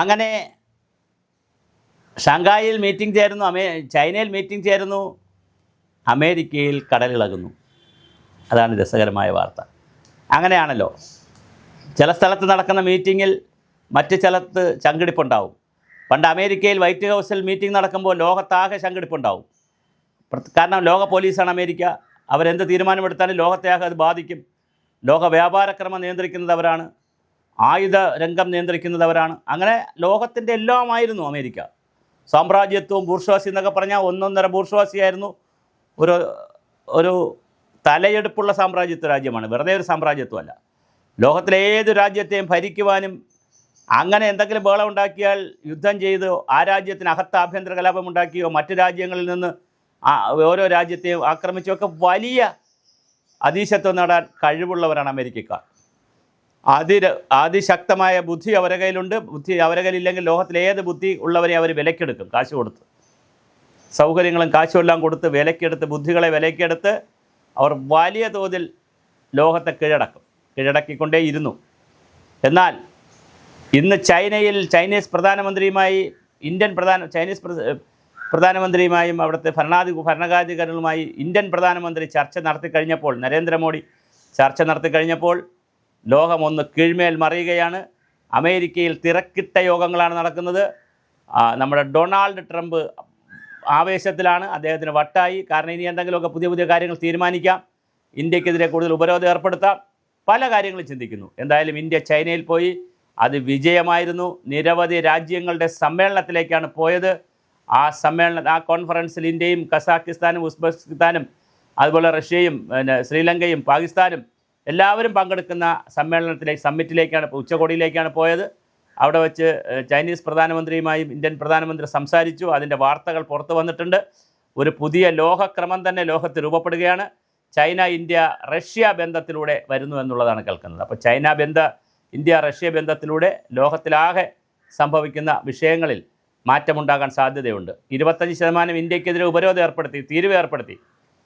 അങ്ങനെ ഷാങ്ഹായിൽ മീറ്റിംഗ് ചേരുന്നു, ചൈനയിൽ മീറ്റിംഗ് ചേരുന്നു, അമേരിക്കയിൽ കടലിളകുന്നു. അതാണ് രസകരമായ വാർത്ത. അങ്ങനെയാണല്ലോ, ചില സ്ഥലത്ത് നടക്കുന്ന മീറ്റിങ്ങിൽ മറ്റ് സ്ഥലത്ത് ചങ്കിടിപ്പുണ്ടാവും. പണ്ട് അമേരിക്കയിൽ വൈറ്റ് ഹൗസിൽ മീറ്റിംഗ് നടക്കുമ്പോൾ ലോകത്താകെ ചങ്കിടിപ്പുണ്ടാവും. കാരണം ലോക പോലീസാണ് അമേരിക്ക. അവരെന്ത് തീരുമാനമെടുത്താലും ലോകത്തെയാകെ അത് ബാധിക്കും. ലോക വ്യാപാരക്രമം നിയന്ത്രിക്കുന്നതവരാണ്, ആയുധ രംഗം നിയന്ത്രിക്കുന്നതവരാണ്. അങ്ങനെ ലോകത്തിൻ്റെ എല്ലാമായിരുന്നു അമേരിക്ക. സാമ്രാജ്യത്വവും ബൂർഷ്വാസി എന്നൊക്കെ പറഞ്ഞാൽ ഒന്നൊന്നര ബൂർഷ്വാസിയായിരുന്നു. ഒരു ഒരു തലയെടുപ്പുള്ള സാമ്രാജ്യത്വ രാജ്യമാണ്, വെറുതെ ഒരു സാമ്രാജ്യത്വമല്ല. ലോകത്തിലെ ഏത് രാജ്യത്തെയും ഭരിക്കുവാനും അങ്ങനെ എന്തെങ്കിലും ബഹളം ഉണ്ടാക്കിയാൽ യുദ്ധം ചെയ്ത് ആ രാജ്യത്തിനകത്ത് ആഭ്യന്തര കലാപം ഉണ്ടാക്കിയോ മറ്റ് രാജ്യങ്ങളിൽ നിന്ന് ഓരോ രാജ്യത്തെയും ആക്രമിച്ചൊക്കെ വലിയ അതീശത്വം നേടാൻ കഴിവുള്ളവരാണ് അമേരിക്കക്കാർ. അതിശക്തമായ ബുദ്ധി അവരുടെ കയ്യിലുണ്ട്. ബുദ്ധി അവരുടെ കയ്യിലില്ലെങ്കിൽ ലോകത്തിലെ ഏത് ബുദ്ധി ഉള്ളവരെ അവർ വിലക്കെടുക്കും. കാശ് കൊടുത്ത്, സൗകര്യങ്ങളും കാശും എല്ലാം കൊടുത്ത് വിലക്കെടുത്ത്, ബുദ്ധികളെ വിലക്കെടുത്ത് അവർ വലിയ തോതിൽ ലോകത്തെ കീഴടക്കിക്കൊണ്ടേയിരുന്നു. എന്നാൽ ഇന്ന് ചൈനീസ് പ്രധാനമന്ത്രിയുമായി ചൈനീസ് പ്രധാനമന്ത്രിയുമായും അവിടുത്തെ ഭരണാധികാരികളുമായി ഇന്ത്യൻ പ്രധാനമന്ത്രി ചർച്ച നടത്തിക്കഴിഞ്ഞപ്പോൾ, നരേന്ദ്രമോദി ചർച്ച നടത്തിക്കഴിഞ്ഞപ്പോൾ ലോകമൊന്ന് കീഴ്മേൽ മറിയുകയാണ്. അമേരിക്കയിൽ തിരക്കിട്ട യോഗങ്ങളാണ് നടക്കുന്നത്. നമ്മുടെ ഡൊണാൾഡ് ട്രംപ് ആവേശത്തിലാണ്, അദ്ദേഹത്തിന് വട്ടായി. കാരണം ഇനി എന്തെങ്കിലുമൊക്കെ പുതിയ കാര്യങ്ങൾ തീരുമാനിക്കാം, ഇന്ത്യക്കെതിരെ കൂടുതൽ ഉപരോധം ഏർപ്പെടുത്താം, പല കാര്യങ്ങളും ചിന്തിക്കുന്നു. എന്തായാലും ഇന്ത്യ ചൈനയിൽ പോയി, അത് വിജയമായിരുന്നു. നിരവധി രാജ്യങ്ങളുടെ സമ്മേളനത്തിലേക്കാണ് പോയത്. ആ കോൺഫറൻസിൽ ഇന്ത്യയും കസാഖിസ്ഥാനും ഉസ്ബെക്കിസ്ഥാനും അതുപോലെ റഷ്യയും ശ്രീലങ്കയും പാകിസ്ഥാനും എല്ലാവരും പങ്കെടുക്കുന്ന സമ്മിറ്റിലേക്കാണ്, ഉച്ചകോടിയിലേക്കാണ് പോയത്. അവിടെ വെച്ച് ചൈനീസ് പ്രധാനമന്ത്രിയുമായും ഇന്ത്യൻ പ്രധാനമന്ത്രി സംസാരിച്ചു. അതിൻ്റെ വാർത്തകൾ പുറത്തു വന്നിട്ടുണ്ട്. ഒരു പുതിയ ലോകക്രമം തന്നെ ലോകത്ത് രൂപപ്പെടുകയാണ്. ചൈന ഇന്ത്യ റഷ്യ ബന്ധത്തിലൂടെ വരുന്നു എന്നുള്ളതാണ് കേൾക്കുന്നത്. അപ്പോൾ ഇന്ത്യ റഷ്യ ബന്ധത്തിലൂടെ ലോകത്തിലാകെ സംഭവിക്കുന്ന വിഷയങ്ങളിൽ മാറ്റമുണ്ടാകാൻ സാധ്യതയുണ്ട്. 25% ഇന്ത്യക്കെതിരെ ഉപരോധം ഏർപ്പെടുത്തി, തീരുവ ഏർപ്പെടുത്തി.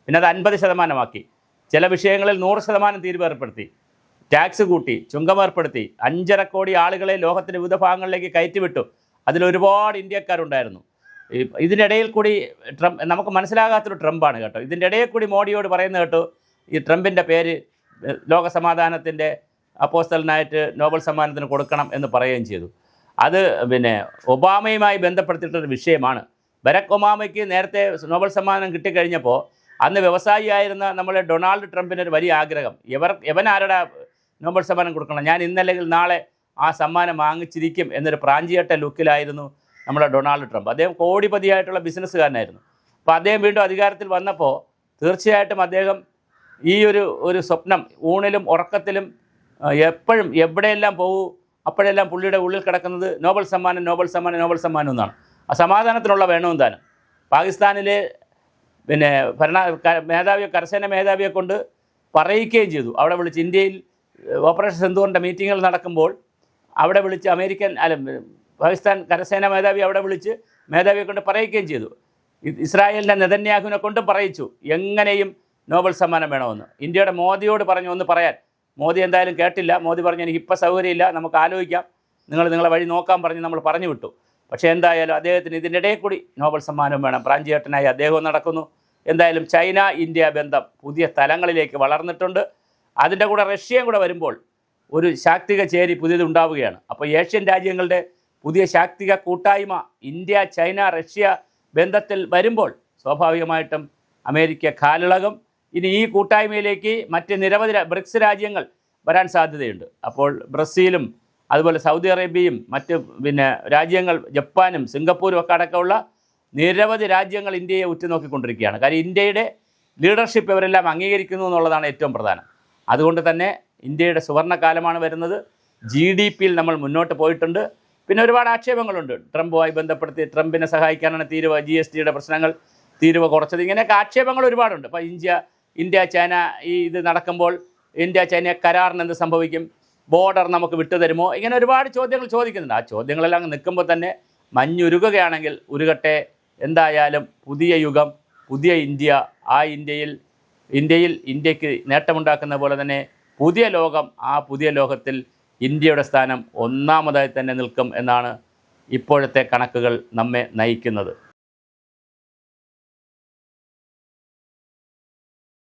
പിന്നെ അത് 50% ചില വിഷയങ്ങളിൽ 100% തീരുവ ഏർപ്പെടുത്തി, ടാക്സ് കൂട്ടി, ചുങ്കമേർപ്പെടുത്തി. 5.5 കോടി ആളുകളെ ലോകത്തിൻ്റെ വിവിധ ഭാഗങ്ങളിലേക്ക് കയറ്റിവിട്ടു. അതിലൊരുപാട് ഇന്ത്യക്കാരുണ്ടായിരുന്നു. ഇതിനിടയിൽ കൂടി നമുക്ക് മനസ്സിലാകാത്തൊരു ട്രംപാണ് കേട്ടോ. ഇതിൻ്റെ ഇടയിൽ കൂടി മോഡിയോട് പറയുന്നത് കേട്ടോ, ഈ ട്രംപിൻ്റെ പേര് ലോകസമാധാനത്തിൻ്റെ അപ്പോസ്തലനായിട്ട് നോബൽ സമ്മാനത്തിന് കൊടുക്കണം എന്ന് പറയുകയും ചെയ്തു. അത് ഒബാമയുമായി ബന്ധപ്പെടുത്തിയിട്ടൊരു വിഷയമാണ്. ബരാക് ഒബാമയ്ക്ക് നേരത്തെ നോബൽ സമ്മാനം കിട്ടിക്കഴിഞ്ഞപ്പോൾ അന്ന് വ്യവസായിയായിരുന്ന നമ്മളെ ഡൊണാൾഡ് ട്രംപിനൊരു വലിയ ആഗ്രഹം, ആരുടെ നോബൽ സമ്മാനം കൊടുക്കണം, ഞാൻ ഇന്നല്ലെങ്കിൽ നാളെ ആ സമ്മാനം വാങ്ങിച്ചിരിക്കും എന്നൊരു പ്രാഞ്ചിയട്ട ലുക്കിലായിരുന്നു നമ്മുടെ ഡൊണാൾഡ് ട്രംപ്. അദ്ദേഹം കോടിപതിയായിട്ടുള്ള ബിസിനസ്സുകാരനായിരുന്നു. അപ്പോൾ അദ്ദേഹം വീണ്ടും അധികാരത്തിൽ വന്നപ്പോൾ തീർച്ചയായിട്ടും അദ്ദേഹം ഈ ഒരു സ്വപ്നം, ഊണിലും ഉറക്കത്തിലും എപ്പോഴും എവിടെയെല്ലാം പോകൂ അപ്പോഴെല്ലാം പുള്ളിയുടെ ഉള്ളിൽ കിടക്കുന്നത് നോബൽ സമ്മാനം എന്നാണ്. ആ സമാധാനത്തിനുള്ള വേണവും താനും. പാകിസ്ഥാനിലെ കരസേന മേധാവിയെ കൊണ്ട് പറയിക്കുകയും ചെയ്തു. അവിടെ വിളിച്ച് ഇന്ത്യയിൽ ഓപ്പറേഷൻ സിന്ദൂറിൻ്റെ മീറ്റിങ്ങുകൾ നടക്കുമ്പോൾ അവിടെ വിളിച്ച് പാകിസ്ഥാൻ കരസേന മേധാവി അവിടെ വിളിച്ച് മേധാവിയെ കൊണ്ട് പറയിക്കുകയും ചെയ്തു. ഇസ്രായേലിൻ്റെ നെതന്യാഹുവിനെ കൊണ്ട് പറയിച്ചു എങ്ങനെയും നോബൽ സമ്മാനം വേണമെന്ന്. ഇന്ത്യയുടെ മോദിയോട് പറഞ്ഞു ഒന്ന് പറയാൻ. മോദി എന്തായാലും കേട്ടില്ല. മോദി പറഞ്ഞു എനിക്ക് ഇപ്പോൾ സൗകര്യമില്ല, നമുക്ക് ആലോചിക്കാം, നിങ്ങളെ വഴി നോക്കാൻ പറഞ്ഞ് നമ്മൾ പറഞ്ഞു വിട്ടു. പക്ഷേ എന്തായാലും അദ്ദേഹത്തിന് ഇതിൻ്റെ ഇടയിൽ കൂടി നോബൽ സമ്മാനം വേണം. പ്രാഞ്ചിയേട്ടനായി അദ്ദേഹവും നടക്കുന്നു. എന്തായാലും ചൈന ഇന്ത്യ ബന്ധം പുതിയ തലങ്ങളിലേക്ക് വളർന്നിട്ടുണ്ട്. അതിൻ്റെ കൂടെ റഷ്യയും കൂടെ വരുമ്പോൾ ഒരു ശാക്തിക ചേരി പുതിയതുണ്ടാവുകയാണ്. അപ്പോൾ ഏഷ്യൻ രാജ്യങ്ങളുടെ പുതിയ ശാക്തിക കൂട്ടായ്മ ഇന്ത്യ ചൈന റഷ്യ ബന്ധത്തിൽ വരുമ്പോൾ സ്വാഭാവികമായിട്ടും അമേരിക്ക കാലിളകും. ഇനി ഈ കൂട്ടായ്മയിലേക്ക് മറ്റ് നിരവധി ബ്രിക്സ് രാജ്യങ്ങൾ വരാൻ സാധ്യതയുണ്ട്. അപ്പോൾ ബ്രസീലും അതുപോലെ സൗദി അറേബ്യയും മറ്റ് രാജ്യങ്ങൾ, ജപ്പാനും സിംഗപ്പൂരും ഒക്കെ അടക്കമുള്ള നിരവധി രാജ്യങ്ങൾ ഇന്ത്യയെ ഉറ്റുനോക്കിക്കൊണ്ടിരിക്കുകയാണ്. കാര്യം ഇന്ത്യയുടെ ലീഡർഷിപ്പ് ഇവരെല്ലാം അംഗീകരിക്കുന്നു എന്നുള്ളതാണ് ഏറ്റവും പ്രധാനം. അതുകൊണ്ട് തന്നെ ഇന്ത്യയുടെ സുവർണ്ണകാലമാണ് വരുന്നത്. GDPയിൽ നമ്മൾ മുന്നോട്ട് പോയിട്ടുണ്ട്. പിന്നെ ഒരുപാട് ആക്ഷേപങ്ങളുണ്ട് ട്രംപുമായി ബന്ധപ്പെടുത്തി. ട്രംപിനെ സഹായിക്കാനാണ് GSTയുടെ പ്രശ്നങ്ങൾ തീരുവ കുറച്ചത്, ഇങ്ങനെയൊക്കെ ആക്ഷേപങ്ങൾ ഒരുപാടുണ്ട്. അപ്പോൾ ഇന്ത്യ ചൈന ഇത് നടക്കുമ്പോൾ ഇന്ത്യ ചൈന കരാറിന് എന്ത് സംഭവിക്കും, ബോർഡർ നമുക്ക് വിട്ടുതരുമോ, ഇങ്ങനെ ഒരുപാട് ചോദ്യങ്ങൾ ചോദിക്കുന്നുണ്ട്. ആ ചോദ്യങ്ങളെല്ലാം നിൽക്കുമ്പോൾ തന്നെ മഞ്ഞുരുകുകയാണെങ്കിൽ ഉരുകട്ടെ. എന്തായാലും പുതിയ യുഗം, പുതിയ ഇന്ത്യ. ആ ഇന്ത്യക്ക് നേട്ടമുണ്ടാക്കുന്ന പോലെ തന്നെ പുതിയ ലോകം, ആ പുതിയ ലോകത്തിൽ ഇന്ത്യയുടെ സ്ഥാനം ഒന്നാമതായി തന്നെ നിൽക്കും എന്നാണ് ഇപ്പോഴത്തെ കണക്കുകൾ നമ്മെ നയിക്കുന്നത്.